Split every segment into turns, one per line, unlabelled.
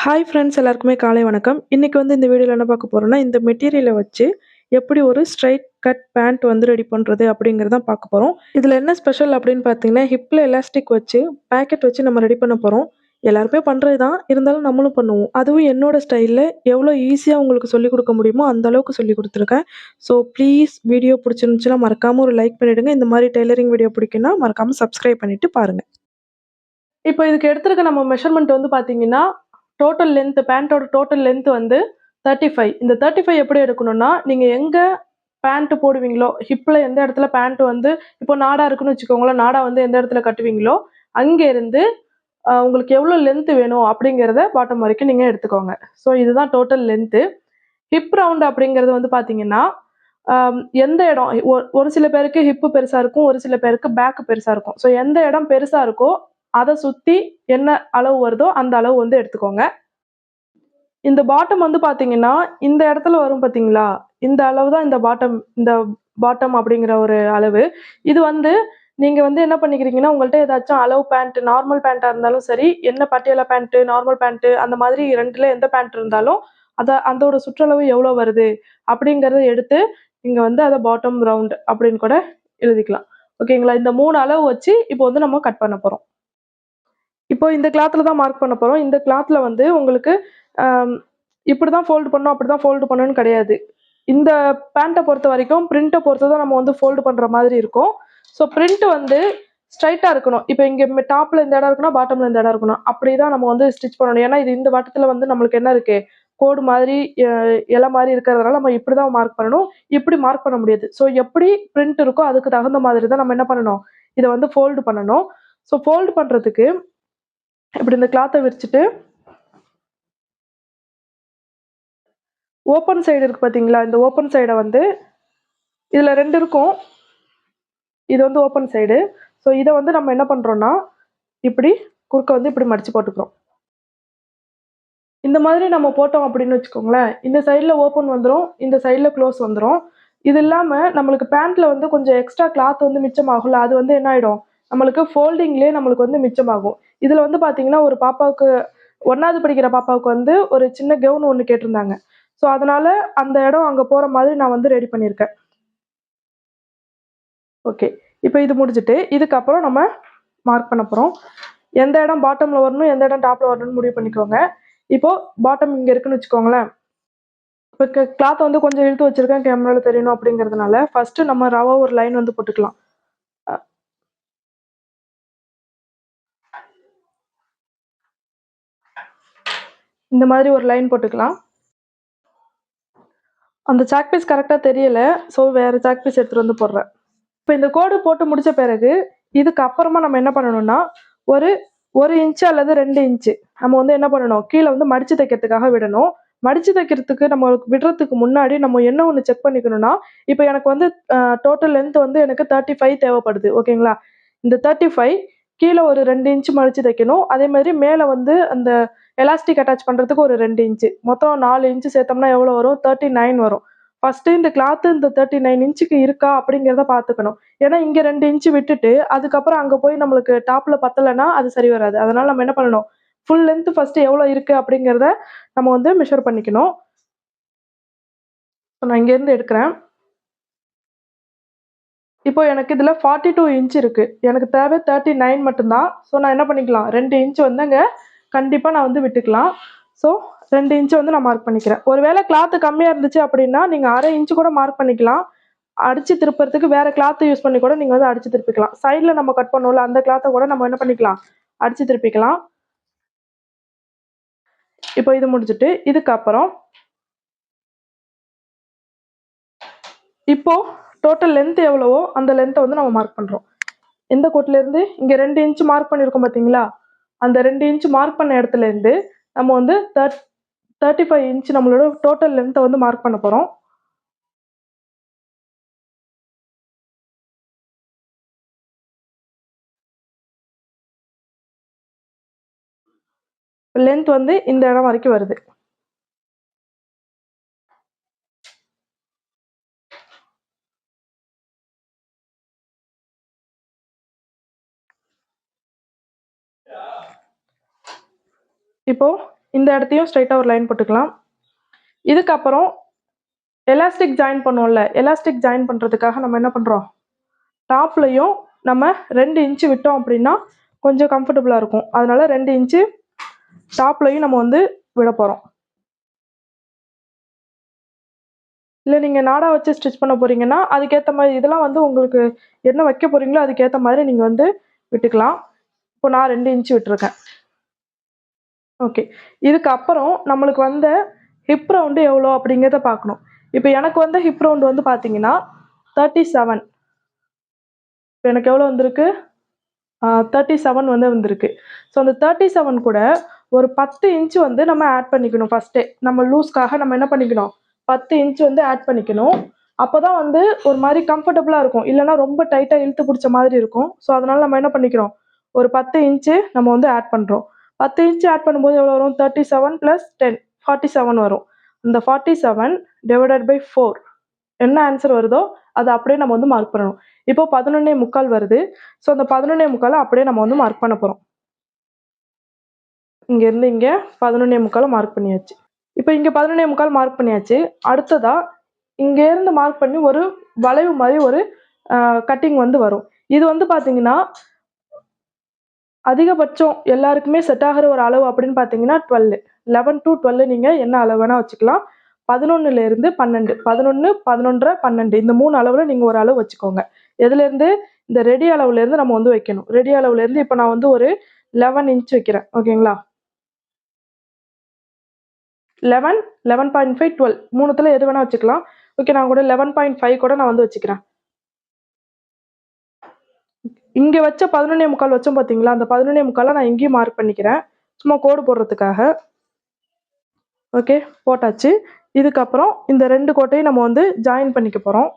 Hi friends எல்லாருக்குமே காலை வணக்கம். இன்னைக்கு இந்த வீடியோல என்ன பார்க்க போறோம்னா, இந்த மெட்டீரியல வச்சு எப்படி ஒரு ஸ்ட்ரெயிட் கட் பேண்ட் ரெடி பண்றது அப்படிங்கிறத தான் பார்க்க போறோம். இதுல என்ன ஸ்பெஷல் அப்படின்னு பார்த்தீங்கன்னா, ஹிப்ல எலாஸ்டிக் வச்சு பாக்கெட் வச்சு நம்ம ரெடி பண்ண போறோம். எல்லாருமே பண்றது தான். இருந்தாலும் நம்மளும் பண்ணுவோம். அதுவும் என்னோட ஸ்டைல்ல எவ்வளோ ஈஸியா உங்களுக்கு சொல்லிக் குடுக்க முடியுமோ அந்த அளவுக்கு சொல்லிக் குடுத்துருக்கேன். ஸோ ப்ளீஸ் வீடியோ பிடிச்சிருந்துச்சுன்னா மறக்காம ஒரு லைக் பண்ணிடுங்க. இந்த மாரி டெய்லரிங் வீடியோ பிடிக்கும்னா மறக்காம சப்ஸ்கிரைப் பண்ணிட்டு பாருங்க. இப்போ இதுக்கு எடுத்திருக்க நம்ம மெஷர்மென்ட் பார்த்தீங்கன்னா, டோட்டல் லென்த் பேண்ட்டோட டோட்டல் லென்த் 35. இந்த 35 எப்படி எடுக்கணும்னா, நீங்க எங்க பேண்ட் போடுவீங்களோ, ஹிப்ல எந்த இடத்துல பேண்ட் இப்போ நாடா இருக்குன்னு வச்சுக்கோங்களேன், நாடா எந்த இடத்துல கட்டுவீங்களோ, அங்க இருந்து உங்களுக்கு எவ்வளோ லென்த் வேணும் அப்படிங்கிறத பாட்டம் வரைக்கும் நீங்க எடுத்துக்கோங்க. ஸோ இதுதான் டோட்டல் லென்த்து. ஹிப் ரவுண்ட் அப்படிங்கிறது பார்த்தீங்கன்னா, எந்த இடம் ஒரு சில பேருக்கு ஹிப் பெருசா இருக்கும், ஒரு சில பேருக்கு பேக் பெருசா இருக்கும். ஸோ எந்த இடம் பெருசா இருக்கோ, அத சுத்தி என்ன அளவு வருதோ அந்த அளவு எடுத்துக்கோங்க. இந்த பாட்டம் பார்த்தீங்கன்னா, இந்த இடத்துல வரும் பார்த்தீங்களா? இந்த அளவு தான் இந்த பாட்டம் அப்படிங்கிற ஒரு அளவு. இது நீங்க என்ன பண்ணிக்கிறீங்கன்னா, உங்கள்ட்ட ஏதாச்சும் அளவு பேண்ட் நார்மல் பேண்ட்டா இருந்தாலும் சரி, என்ன பட்டியாலா பேண்ட், நார்மல் பேண்ட் அந்த மாதிரி 2ல எந்த பேண்ட் இருந்தாலும், அதோட சுற்றளவு எவ்வளோ வருது அப்படிங்கிறத எடுத்து, நீங்க அத பாட்டம் ரவுண்ட் அப்படின்னு கூட எழுதிக்கலாம். ஓகேங்களா? இந்த 3 அளவு வச்சு இப்போ நம்ம கட் பண்ண போறோம். இப்போ இந்த கிளாத்ல தான் மார்க் பண்ண போறோம். இந்த கிளாத்ல உங்களுக்கு அம் இப்படிதான் ஃபோல்ட் பண்ணணும், அப்படிதான் ஃபோல்ட் பண்ணணும்னு கிடையாது. இந்த பேண்ட்ட பொறுத்தவரைக்கும் பிரிண்ட்ட பொறுத்து தான் நம்ம ஃபோல்ட் பண்ற மாதிரி இருக்கும். ஸோ பிரிண்ட் ஸ்ட்ரைட்டா இருக்கணும். இப்ப இங்க டாப்ல இந்த இடம் இருக்குன்னா, பாட்டம்ல இந்த இடம் இருக்கணும். அப்படிதான் நம்ம ஸ்டிச் பண்ணணும். ஏன்னா இது இந்த வட்டத்துல நம்மளுக்கு என்ன இருக்கு? கோடு மாதிரி இலை மாரி இருக்கிறதுனால நம்ம இப்படிதான் மார்க் பண்ணணும். இப்படி மார்க் பண்ண முடியாது. ஸோ எப்படி பிரிண்ட் இருக்கோ அதுக்கு தகுந்த மாதிரி தான் நம்ம என்ன பண்ணணும்? இத ஃபோல்ட் பண்ணணும். ஸோ ஃபோல்ட் பண்றதுக்கு இப்படி இந்த கிளாத்த விரிச்சுட்டு ஓப்பன் சைடு இருக்கு பார்த்தீங்களா? இந்த ஓப்பன் சைட இதுல 2 இருக்கும். இது ஓப்பன் சைடு. ஸோ இத நம்ம என்ன பண்றோம்னா, இப்படி குறுக்க இப்படி மடிச்சு போட்டுக்கிறோம். இந்த மாதிரி நம்ம போட்டோம் அப்படின்னு வச்சுக்கோங்களேன், இந்த சைடுல ஓப்பன் வந்துரும். இந்த சைடுல க்ளோஸ் வந்துரும். இது இல்லாம நம்மளுக்கு பேண்ட்ல கொஞ்சம் எக்ஸ்ட்ரா கிளாத் மிச்சமாகும்ல, அது என்ன ஆயிடும், நம்மளுக்கு ஃபோல்டிங்லயே நம்மளுக்கு மிச்சமாகும். இதுல பார்த்தீங்கன்னா, ஒரு பாப்பாவுக்கு 1வது படிக்கிற பாப்பாவுக்கு ஒரு சின்ன கவுன் ஒண்ணு கேட்டிருந்தாங்க. ஸோ அதனால அந்த இடம் அங்க போற மாதிரி நான் ரெடி பண்ணியிருக்கேன். ஓகே. இப்ப இது முடிஞ்சுட்டு, இதுக்கப்புறம் நம்ம மார்க் பண்ண போறோம். எந்த இடம் பாட்டம்ல வரணும், எந்த இடம் டாப்ல வரணும்னு முடிவு பண்ணிக்கோங்க. இப்போ பாட்டம் இங்க இருக்குன்னு வச்சுக்கோங்களேன். இப்ப கிளாத் கொஞ்சம் இழுத்து வச்சிருக்கேன் கேமரால தெரியணும் அப்படிங்கிறதுனால, ஃபர்ஸ்ட் நம்ம ரவா ஒரு லைன் போட்டுக்கலாம். அ இந்த மாதிரி ஒரு லைன் போட்டுக்கலாம். அந்த சாக் பீஸ் கரெக்ட்டா தெரியல. ஸோ வேற சாக் பீஸ் எடுத்துட்டு போடுறேன். இப்ப இந்த கோடு போட்டு முடிச்ச பிறகு, இதுக்கு அப்புறமா நம்ம என்ன பண்ணணும்னா, ஒரு 1 இன்ச் அல்லது 2 இன்ச் நம்ம என்ன பண்ணணும், கீழ மடிச்சு தைக்கிறதுக்காக விடணும். மடிச்சு தைக்கிறதுக்கு நம்ம விடுறதுக்கு முன்னாடி நம்ம என்ன ஒண்ணு செக் பண்ணிக்கணும்னா, இப்ப எனக்கு டோட்டல் லென்த் எனக்கு 35 தேவைப்படுது. ஓகேங்களா? இந்த 35 கீழ ஒரு 2 இன்ச் மடிச்சு தைக்கணும். அதே மாதிரி மேல அந்த எலாஸ்டிக் அட்டாச் பண்றதுக்கு ஒரு 2 இன்ச். மொத்தம் 4 இன்ச் சேர்த்தோம்னா எவ்வளோ வரும்? 39 வரும். ஃபர்ஸ்ட்டு இந்த கிளாத் இந்த 39 இன்ச்சுக்கு இருக்கா அப்படிங்கிறத பார்த்துக்கணும். ஏன்னா இங்க 2 இன்ச் விட்டுட்டு, அதுக்கப்புறம் அங்க போய் நம்மளுக்கு டாப்ல பத்தலன்னா, அது சரி வராது. அதனால நம்ம என்ன பண்ணணும், ஃபுல் லென்த் ஃபர்ஸ்ட்டு எவ்வளோ இருக்கு அப்படிங்கிறத நம்ம மெஷர் பண்ணிக்கணும். நான் இங்கேருந்து எடுக்கிறேன். இப்போ எனக்கு இதுல 42 இன்ச் இருக்கு. எனக்கு தேவை 39 மட்டும் தான். ஸோ நான் என்ன பண்ணிக்கலாம், 2 இன்ச் அங்க கண்டிப்பா நான் விட்டுக்கலாம். ஸோ 2 இன்ச் நான் மார்க் பண்ணிக்கிறேன். ஒருவேளை கிளாத் கம்மியா இருந்துச்சு அப்படின்னா, நீங்க 1/2 இன்ச் கூட மார்க் பண்ணிக்கலாம். அடிச்சு திருப்புறதுக்கு வேற கிளாத் யூஸ் பண்ணி கூட நீங்க அடிச்சு திருப்பிக்கலாம். சைடுல நம்ம கட் பண்ணோம்ல, அந்த கிளாத்த கூட நம்ம என்ன பண்ணிக்கலாம், அடிச்சு திருப்பிக்கலாம். இப்போ இது முடிஞ்சுட்டு, இதுக்கப்புறம் இப்போ டோட்டல் லென்த் எவ்வளவோ அந்த லென்த்த நம்ம மார்க் பண்றோம். எந்த கோட்ல இருந்து இங்க 2 இன்ச் மார்க் பண்ணியிருக்கோம் பார்த்தீங்களா? அந்த 2 இன்ச் மார்க் பண்ண இடத்துல இருந்து நம்ம 35 இன்ச் நம்மளோட டோட்டல் லென்த்த மார்க் பண்ண போறோம். லென்த் இந்த இடம் வரைக்கும் வருது. இப்போ இந்த இடத்தையும் ஸ்ட்ரைட்டாக ஒரு லைன் போட்டுக்கலாம். இதுக்கப்புறம் எலாஸ்டிக் ஜாயின் பண்ணுவோம்ல, எலாஸ்டிக் ஜாயின் பண்ணுறதுக்காக நம்ம என்ன பண்ணுறோம், டாப்லையும் நம்ம 2 இன்ச்சு விட்டோம் அப்படின்னா கொஞ்சம் கம்ஃபர்டபுளாக இருக்கும். அதனால 2 இன்ச்சு டாப்லையும் நம்ம வந்து விட போகிறோம். இல்லை நீங்கள் நாடா வச்சு ஸ்டிச் பண்ண போகிறீங்கன்னா அதுக்கேற்ற மாதிரி இதெல்லாம் வந்து உங்களுக்கு என்ன வைக்க போகிறீங்களோ அதுக்கேற்ற மாதிரி நீங்கள் வந்து விட்டுக்கலாம். இப்போ நான் 2 இன்ச்சு விட்டுருக்கேன். ஓகே, இதுக்கப்புறம் நம்மளுக்கு வந்த ஹிப் ரவுண்டு எவ்வளோ அப்படிங்கிறத பார்க்கணும். இப்போ எனக்கு வந்த ஹிப் ரவுண்டு வந்து பார்த்தீங்கன்னா 37. இப்போ எனக்கு எவ்வளோ வந்திருக்கு, 37 வந்து வந்திருக்கு. ஸோ அந்த 37 கூட ஒரு 10 இன்ச்சு வந்து நம்ம ஆட் பண்ணிக்கணும். ஃபஸ்ட்டே நம்ம லூஸ்க்காக நம்ம என்ன பண்ணிக்கணும், 10 இன்ச்சு வந்து ஆட் பண்ணிக்கணும். அப்போ தான் வந்து ஒரு மாதிரி கம்ஃபர்டபுளாக இருக்கும். இல்லைனா ரொம்ப டைட்டாக இழுத்து பிடிச்ச மாதிரி இருக்கும். ஸோ அதனால நம்ம என்ன பண்ணிக்கிறோம், ஒரு 10 இன்ச்சு நம்ம வந்து ஆட் பண்ணுறோம். 10 இன்ச்சு ஆட் பண்ணும்போது எவ்வளோ வரும், 37 + 10 47 வரும். இந்த 47 டிவைடட் பை 4 என்ன ஆன்சர் வருதோ அதை அப்படியே நம்ம வந்து மார்க் பண்ணணும். இப்போ 11.25 வருது. ஸோ அந்த 11.25 அப்படியே நம்ம வந்து மார்க் பண்ண போகிறோம். இங்கேருந்து இங்கே 11.25 மார்க் பண்ணியாச்சு. இப்போ இங்கே 11.25 மார்க் பண்ணியாச்சு. அடுத்ததாக இங்கேருந்து மார்க் பண்ணி ஒரு வளைவு மாதிரி ஒரு கட்டிங் வந்து வரும். இது வந்து பார்த்தீங்கன்னா அதிகபட்சம் எல்லாருக்குமே செட் ஆகிற ஒரு அளவு அப்படின்னு பார்த்தீங்கன்னா 12. 11 to 12 நீங்கள் என்ன அளவு வேணால் வச்சுக்கலாம். 11லேருந்து 12, 11, 11, 12 இந்த 3 அளவில் நீங்கள் ஒரு அளவு வச்சுக்கோங்க. எதுலேருந்து, இந்த ரெடி அளவுலேருந்து நம்ம வந்து வைக்கணும். ரெடி அளவுலேருந்து இப்போ நான் வந்து ஒரு 11 இன்ச் வைக்கிறேன். ஓகேங்களா, 11, 11.5, 12 மூணுத்துல எது வேணால் வச்சுக்கலாம். ஓகே, நான் கூட 11.5 கூட நான் வந்து வச்சுக்கிறேன். இங்கே வச்ச 11.25 வச்சோம் பார்த்தீங்களா, அந்த 11.25 நான் இங்கேயும் மார்க் பண்ணிக்கிறேன், சும்மா கோடு போடுறதுக்காக. ஓகே, போட்டாச்சு. இதுக்கப்புறம் இந்த 2 கோட்டையும் நம்ம வந்து ஜாயின் பண்ணிக்க போகிறோம்.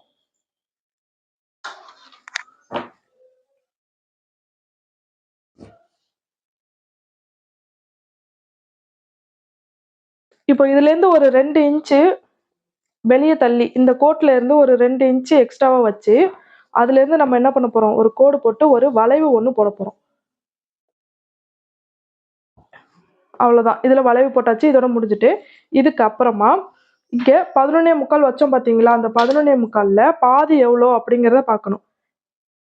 இப்போ இதுலேருந்து ஒரு 2 இன்ச்சு வெளியே தள்ளி இந்த கோட்டில் இருந்து ஒரு 2 இன்ச்சு எக்ஸ்ட்ராவாக வச்சு அதுலேருந்து நம்ம என்ன பண்ண போகிறோம், ஒரு கோடு போட்டு ஒரு வளைவு ஒன்று போட போகிறோம். அவ்வளோதான், இதில் வளைவு போட்டாச்சு. இதோட முடிஞ்சுட்டு இதுக்கப்புறமா இங்கே 11.25 வச்சோம் பார்த்தீங்களா, அந்த 11.25 பாதி எவ்வளோ அப்படிங்கிறத பார்க்கணும்.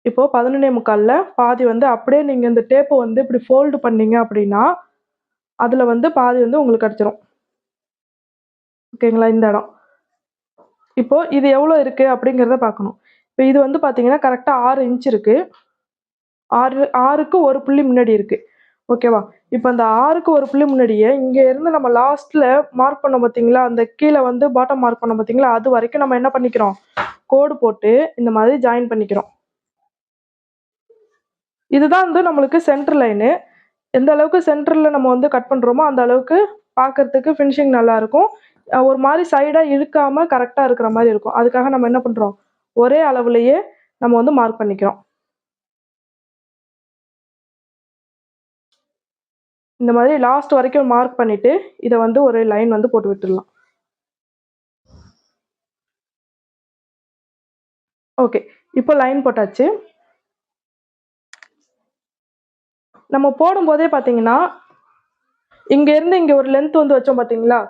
இப்போ 11.25 பாதி வந்து அப்படியே நீங்கள் இந்த டேப்பை வந்து இப்படி ஃபோல்டு பண்ணீங்க அப்படின்னா அதில் வந்து பாதி வந்து உங்களுக்கு கிடச்சிரும். ஓகேங்களா, இந்த இடம். இப்போ இது எவ்வளோ இருக்குது அப்படிங்கிறத பார்க்கணும். இப்போ இது வந்து பார்த்தீங்கன்னா கரெக்டாக 6 இன்ச் இருக்குது. 6க்கு ஒரு புள்ளி முன்னாடி இருக்குது. ஓகேவா, இப்போ அந்த 6க்கு ஒரு புள்ளி முன்னாடியே இங்கே இருந்து நம்ம லாஸ்ட்டில் மார்க் பண்ணோம் பார்த்தீங்களா, அந்த கீழே வந்து பாட்டம் மார்க் பண்ணோம் பார்த்தீங்களா, அது வரைக்கும் நம்ம என்ன பண்ணிக்கிறோம், கோடு போட்டு இந்த மாதிரி ஜாயின் பண்ணிக்கிறோம். இதுதான் வந்து நம்மளுக்கு சென்டர் லைனு. எந்த அளவுக்கு சென்டரில் நம்ம வந்து கட் பண்ணுறோமோ அந்த அளவுக்கு பார்க்கறதுக்கு ஃபினிஷிங் நல்லாயிருக்கும். ஒரு மாதிரி சைடாக இழுக்காமல் கரெக்டாக இருக்கிற மாதிரி இருக்கும். அதுக்காக நம்ம என்ன பண்ணுறோம், ஒரே அளவுலேயே நம்ம வந்து மார்க் பண்ணிக்கிறோம். இந்த மாதிரி லாஸ்ட் வரைக்கும் மார்க் பண்ணிவிட்டு இதை வந்து ஒரு லைன் வந்து போட்டு விட்டுடலாம். ஓகே, இப்போ லைன் போட்டாச்சு. நம்ம போடும்போதே பார்த்தீங்கன்னா இங்கேருந்து இங்கே ஒரு லென்த் வந்து வச்சோம் பார்த்தீங்களா,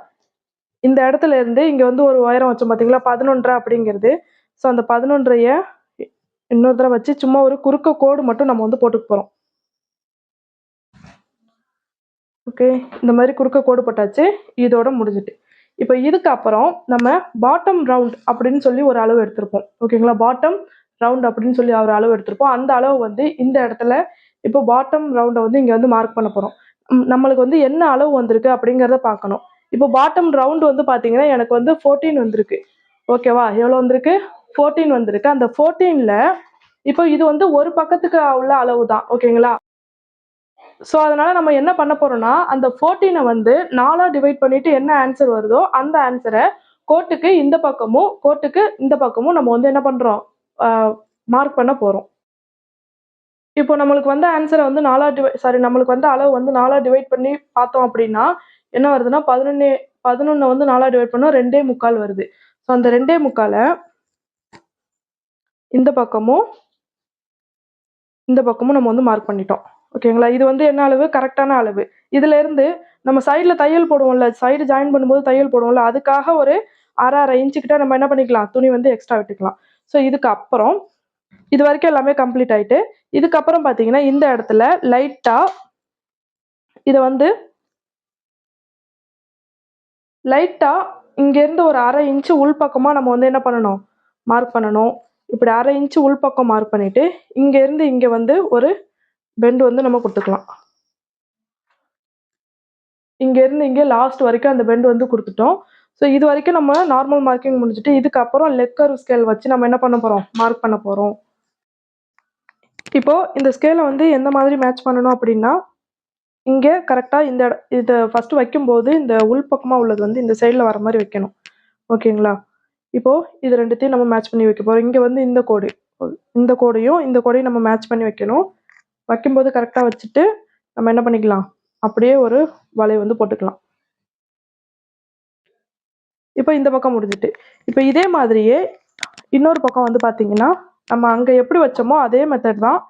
இந்த இடத்துல இருந்து இங்கே வந்து ஒரு உயரம் வச்சோம் பார்த்தீங்களா, 11.5 அப்படிங்கிறது. ஸோ அந்த 11.5 இன்னொரு தடவை வச்சு சும்மா ஒரு குறுக்க கோடு மட்டும் நம்ம வந்து போட்டுக்க போகிறோம். ஓகே, இந்த மாதிரி குறுக்க கோடு போட்டாச்சு. இதோட முடிஞ்சுட்டு இப்போ இதுக்கப்புறம் நம்ம பாட்டம் ரவுண்ட் அப்படின்னு சொல்லி ஒரு அளவு எடுத்திருப்போம். ஓகேங்களா, பாட்டம் ரவுண்ட் அப்படின்னு சொல்லி ஒரு அளவு எடுத்திருப்போம். அந்த அளவு வந்து இந்த இடத்துல இப்போ பாட்டம் ரவுண்டை வந்து இங்கே வந்து மார்க் பண்ண போகிறோம். நம்மளுக்கு வந்து என்ன அளவு வந்திருக்கு அப்படிங்கிறத பார்க்கணும். இப்போ பாட்டம் ரவுண்டு வந்து பார்த்தீங்கன்னா எனக்கு வந்து 14 வந்திருக்கு. ஓகேவா, எவ்வளோ வந்திருக்கு, 14 வந்திருக்கு. அந்த 14ல் இப்போ இது வந்து ஒரு பக்கத்துக்கு உள்ள அளவு தான். ஓகேங்களா, ஸோ அதனால நம்ம என்ன பண்ண போறோம்னா அந்த 14 வந்து 4ஆ டிவைட் பண்ணிட்டு என்ன ஆன்சர் வருதோ அந்த ஆன்சரை கோட்டுக்கு இந்த பக்கமும் கோட்டுக்கு இந்த பக்கமும் நம்ம வந்து என்ன பண்றோம், மார்க் பண்ண போறோம். இப்போ நம்மளுக்கு வந்த ஆன்சரை வந்து நம்மளுக்கு வந்த அளவு வந்து 4ஆ டிவைட் பண்ணி பார்த்தோம் அப்படின்னா என்ன வருதுன்னா 11 வந்து 4ஆ டிவைட் பண்ணா 2.25 வருது. ஸோ அந்த 2.25 இந்த பக்கமும் இந்த பக்கமும் நம்ம வந்து மார்க் பண்ணிட்டோம். ஓகேங்களா, இது வந்து என்ன அளவு, கரெக்டான அளவு. இதுல இருந்து நம்ம சைடில் தையல் போடுவோம்ல, சைடு ஜாயின் பண்ணும்போது தையல் போடுவோம்ல, அதுக்காக ஒரு அரை இன்ச்சு கிட்ட நம்ம என்ன பண்ணிக்கலாம், துணி வந்து எக்ஸ்ட்ரா விட்டுக்கலாம். ஸோ இதுக்கு அப்புறம் இது வரைக்கும் எல்லாமே கம்ப்ளீட் ஆயிட்டு, இதுக்கப்புறம் பார்த்தீங்கன்னா இந்த இடத்துல லைட்டா இதை வந்து லைட்டா இங்கேருந்து ஒரு அரை இன்ச்சு உள்பக்கமாக நம்ம வந்து என்ன பண்ணணும், மார்க் பண்ணணும். இப்படி அரை இன்ச்சு உள்பக்கம் மார்க் பண்ணிட்டு இங்கேருந்து இங்கே வந்து ஒரு பெண்ட் வந்து நம்ம கொடுத்துக்கலாம். இங்கேருந்து இங்கே லாஸ்ட் வரைக்கும் அந்த பெண்ட் வந்து கொடுத்துட்டோம். ஸோ இது வரைக்கும் நம்ம நார்மல் மார்க்கிங் முடிச்சுட்டு இதுக்கப்புறம் லெக் கர்வ் ஸ்கேல் வச்சு நம்ம என்ன பண்ண போகிறோம், மார்க் பண்ண போகிறோம். இப்போது இந்த ஸ்கேலை வந்து எந்த மாதிரி மேட்ச் பண்ணணும் அப்படின்னா, இங்கே கரெக்டாக இந்த இதை ஃபஸ்ட்டு வைக்கும்போது இந்த உள்பக்கமாக உள்ளது வந்து இந்த சைடில் வர மாதிரி வைக்கணும். ஓகேங்களா? இப்போது இது ரெண்டுத்தையும் நம்ம மேட்ச் பண்ணி வைக்க போகிறோம். இங்கே வந்து இந்த கோடையும் இந்த கோடையும் நம்ம மேட்ச் பண்ணி வைக்கணும். வைக்கும்போது கரெக்டாக வச்சுட்டு நம்ம என்ன பண்ணிக்கலாம், அப்படியே ஒரு வலை வந்து போட்டுக்கலாம். இப்போ இந்த பக்கம் முடிஞ்சிட்டு, இப்போ இதே மாதிரியே இன்னொரு பக்கம் வந்து பார்த்தீங்கன்னா, நம்ம அங்கே எப்படி வச்சோமோ அதே மெத்தட் தான்.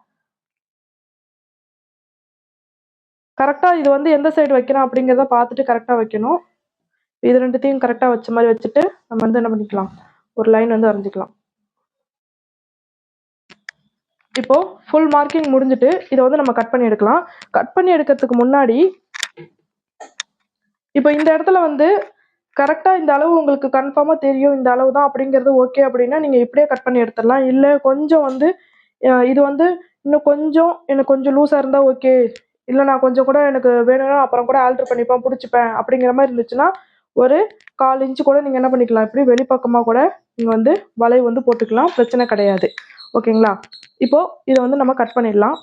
கரெக்டாக இது வந்து எந்த சைடு வைக்கிறோம் அப்படிங்கிறத பார்த்துட்டு கரெக்டாக வைக்கணும். இது ரெண்டுத்தையும் கரெக்டாக வச்ச மாதிரி வச்சுட்டு நம்ம வந்து என்ன பண்ணிக்கலாம், ஒரு லைன் வந்து வரைஞ்சிக்கலாம். இப்போது ஃபுல் மார்க்கிங் முடிஞ்சிட்டு இதை வந்து நம்ம கட் பண்ணி எடுக்கலாம். கட் பண்ணி எடுக்கிறதுக்கு முன்னாடி இப்போ இந்த இடத்துல வந்து கரெக்டாக இந்த அளவு உங்களுக்கு கன்ஃபார்மாக தெரியும், இந்த அளவு தான் அப்படிங்கிறது ஓகே அப்படின்னா நீங்கள் இப்படியே கட் பண்ணி எடுத்துடலாம். இல்லை கொஞ்சம் வந்து இது வந்து இன்னும் கொஞ்சம் எனக்கு கொஞ்சம் லூஸாக இருந்தால் ஓகே, இல்லை நான் கொஞ்சம் கூட எனக்கு வேணும்னா அப்புறம் கூட ஆல்ட்ரு பண்ணிப்பேன், பிடிச்சிப்பேன் அப்படிங்கிற மாதிரி இருந்துச்சுன்னா ஒரு 1/4 இன்ச்சு கூட நீங்கள் என்ன பண்ணிக்கலாம், இப்படி வெளிப்பக்கமாக கூட நீங்கள் வந்து வலை வந்து போட்டுக்கலாம், பிரச்சனை கிடையாது. ஓகேங்களா? இப்போது இதை வந்து நம்ம கட் பண்ணிடலாம்.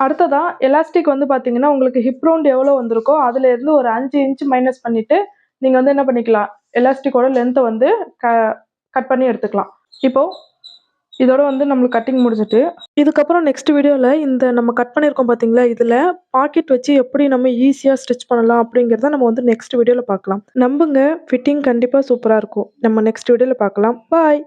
அடுத்ததா எலாஸ்டிக் வந்து பார்த்தீங்கன்னா, உங்களுக்கு ஹிப் ரவுண்ட் எவ்வளோ வந்திருக்கோ அதுலேருந்து ஒரு 5 இன்ச் மைனஸ் பண்ணிட்டு நீங்க வந்து என்ன பண்ணிக்கலாம், எலாஸ்டிக்கோட லென்த்தை வந்து கட் பண்ணி எடுத்துக்கலாம். இப்போ இதோட வந்து நம்மளுக்கு கட்டிங் முடிஞ்சிட்டு, இதுக்கப்புறம் நெக்ஸ்ட் வீடியோவில் இந்த நம்ம கட் பண்ணியிருக்கோம் பார்த்தீங்களா, இதில் பாக்கெட் வச்சு எப்படி நம்ம ஈஸியாக ஸ்டிச் பண்ணலாம் அப்படிங்கிறத நம்ம வந்து நெக்ஸ்ட் வீடியோவில் பார்க்கலாம். நம்புங்க, ஃபிட்டிங் கண்டிப்பாக சூப்பராக இருக்கும். நம்ம நெக்ஸ்ட் வீடியோவில் பார்க்கலாம். பாய்.